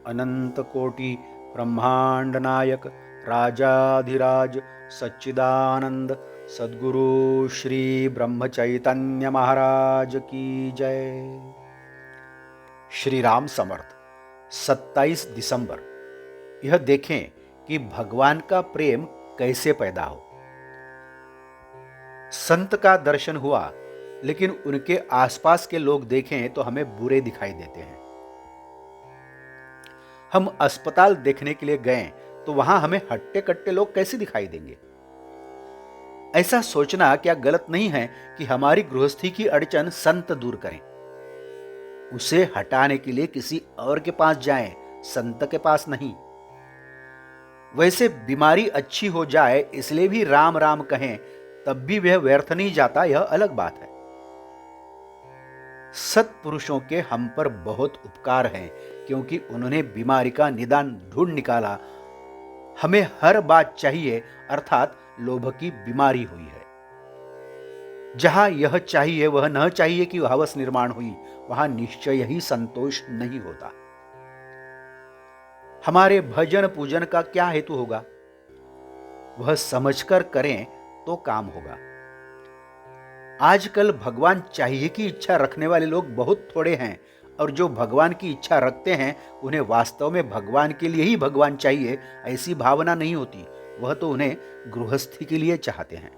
अनंत कोटि ब्रह्मांड नायक राजाधिराज सच्चिदानंद सद्गुरु श्री ब्रह्म चैतन्य महाराज की जय। श्री राम समर्थ। 27 दिसंबर। यह देखें कि भगवान का प्रेम कैसे पैदा हो। संत का दर्शन हुआ, लेकिन उनके आसपास के लोग देखें तो हमें बुरे दिखाई देते हैं। हम अस्पताल देखने के लिए गए तो वहां हमें हट्टे कट्टे लोग कैसे दिखाई देंगे। ऐसा सोचना क्या गलत नहीं है कि हमारी गृहस्थी की अड़चन संत दूर करें। उसे हटाने के लिए किसी और के पास जाएं, संत के पास नहीं। वैसे बीमारी अच्छी हो जाए इसलिए भी राम राम कहें तब भी वह व्यर्थ नहीं जाता, यह अलग बात है। सत्पुरुषों के हम पर बहुत उपकार हैं, क्योंकि उन्होंने बीमारी का निदान ढूंढ निकाला। हमें हर बात चाहिए, अर्थात लोभ की बीमारी हुई है। जहां यह चाहिए वह न चाहिए कि हवस निर्माण हुई, वहां निश्चय ही संतोष नहीं होता। हमारे भजन पूजन का क्या हेतु होगा? वह समझकर करें तो काम होगा। आजकल भगवान चाहिए की इच्छा रखने वाले लोग बहुत थोड़े हैं, और जो भगवान की इच्छा रखते हैं उन्हें वास्तव में भगवान के लिए ही भगवान चाहिए ऐसी भावना नहीं होती। वह तो उन्हें गृहस्थी के लिए चाहते हैं।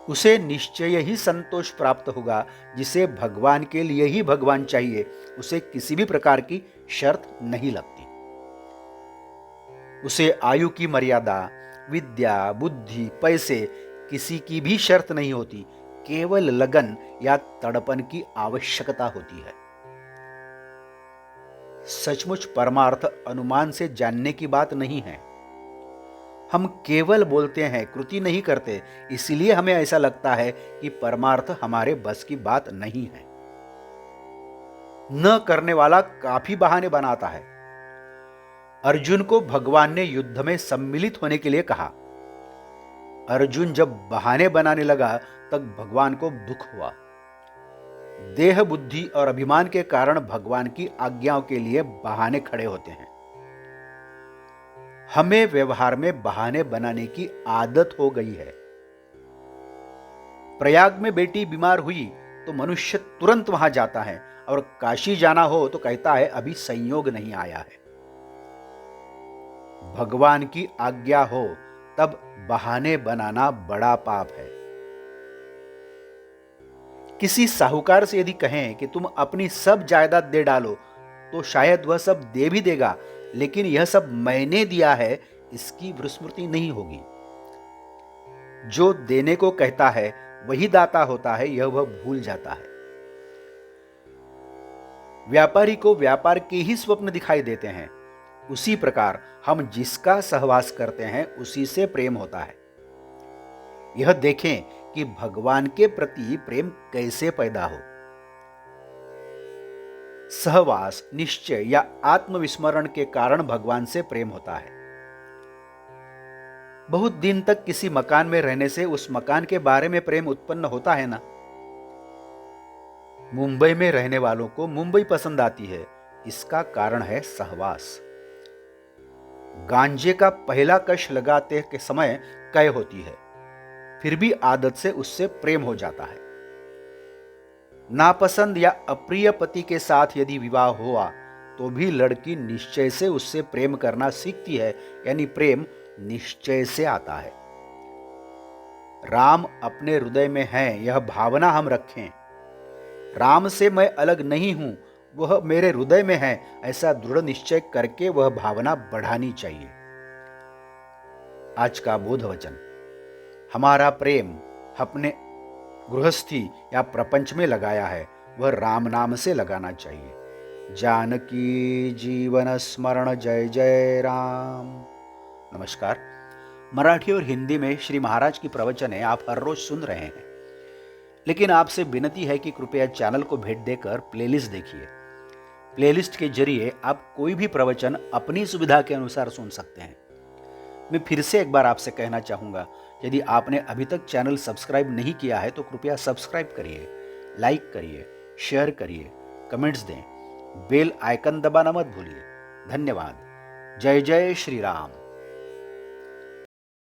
उसे निश्चय ही संतोष प्राप्त होगा। जिसे भगवान के लिए ही भगवान चाहिए उसे किसी भी प्रकार की शर्त नहीं लगती। उसे आयु की मर्यादा, विद्या, बुद्धि, पैसे किसी की भी शर्त नहीं होती। केवल लगन या तड़पन की आवश्यकता होती है। सचमुच परमार्थ अनुमान से जानने की बात नहीं है। हम केवल बोलते हैं, कृति नहीं करते, इसलिए हमें ऐसा लगता है कि परमार्थ हमारे बस की बात नहीं है। न करने वाला काफी बहाने बनाता है। अर्जुन को भगवान ने युद्ध में सम्मिलित होने के लिए कहा। अर्जुन जब बहाने बनाने लगा तब भगवान को दुख हुआ। देह, बुद्धि और अभिमान के कारण भगवान की आज्ञाओं के लिए बहाने खड़े होते हैं। हमें व्यवहार में बहाने बनाने की आदत हो गई है। प्रयाग में बेटी बीमार हुई तो मनुष्य तुरंत वहां जाता है, और काशी जाना हो तो कहता है अभी संयोग नहीं आया है। भगवान की आज्ञा हो तब बहाने बनाना बड़ा पाप है। किसी साहूकार से यदि कहें कि तुम अपनी सब जायदाद दे डालो तो शायद वह सब दे भी देगा, लेकिन यह सब मैंने दिया है इसकी विस्मृति नहीं होगी। जो देने को कहता है वही दाता होता है, यह वह भूल जाता है। व्यापारी को व्यापार के ही स्वप्न दिखाई देते हैं। उसी प्रकार हम जिसका सहवास करते हैं उसी से प्रेम होता है। यह देखें कि भगवान के प्रति प्रेम कैसे पैदा हो। सहवास, निश्चय या आत्मविस्मरण के कारण भगवान से प्रेम होता है। बहुत दिन तक किसी मकान में रहने से उस मकान के बारे में प्रेम उत्पन्न होता है ना। मुंबई में रहने वालों को मुंबई पसंद आती है, इसका कारण है सहवास। गांजे का पहला कश लगाते के समय कै होती है, फिर भी आदत से उससे प्रेम हो जाता है। नापसंद या अप्रिय पति के साथ यदि विवाह हुआ तो भी लड़की निश्चय से उससे प्रेम करना सीखती है, यानी प्रेम निश्चय से आता है। राम अपने हृदय में है, यह भावना हम रखें। राम से मैं अलग नहीं हूं, वह मेरे हृदय में है, ऐसा दृढ़ निश्चय करके वह भावना बढ़ानी चाहिए। आज का बोध वचन। हमारा प्रेम अपने गृहस्थी या प्रपंच में लगाया है, वह राम नाम से लगाना चाहिए। जानकी जीवन स्मरण जय जय राम। नमस्कार। मराठी और हिंदी में श्री महाराज की प्रवचनें आप हर रोज सुन रहे हैं, लेकिन आपसे विनती है कि कृपया चैनल को भेंट देकर प्लेलिस्ट देखिए। प्लेलिस्ट के जरिए आप कोई भी प्रवचन अपनी सुविधा के अनुसार सुन सकते हैं। मैं फिर से एक बार आपसे कहना चाहूँगा, यदि आपने अभी तक चैनल सब्सक्राइब नहीं किया है तो कृपया सब्सक्राइब करिए, लाइक करिए, शेयर करिए, कमेंट्स दें। बेल आइकन दबाना मत भूलिए। धन्यवाद। जय जय श्री राम।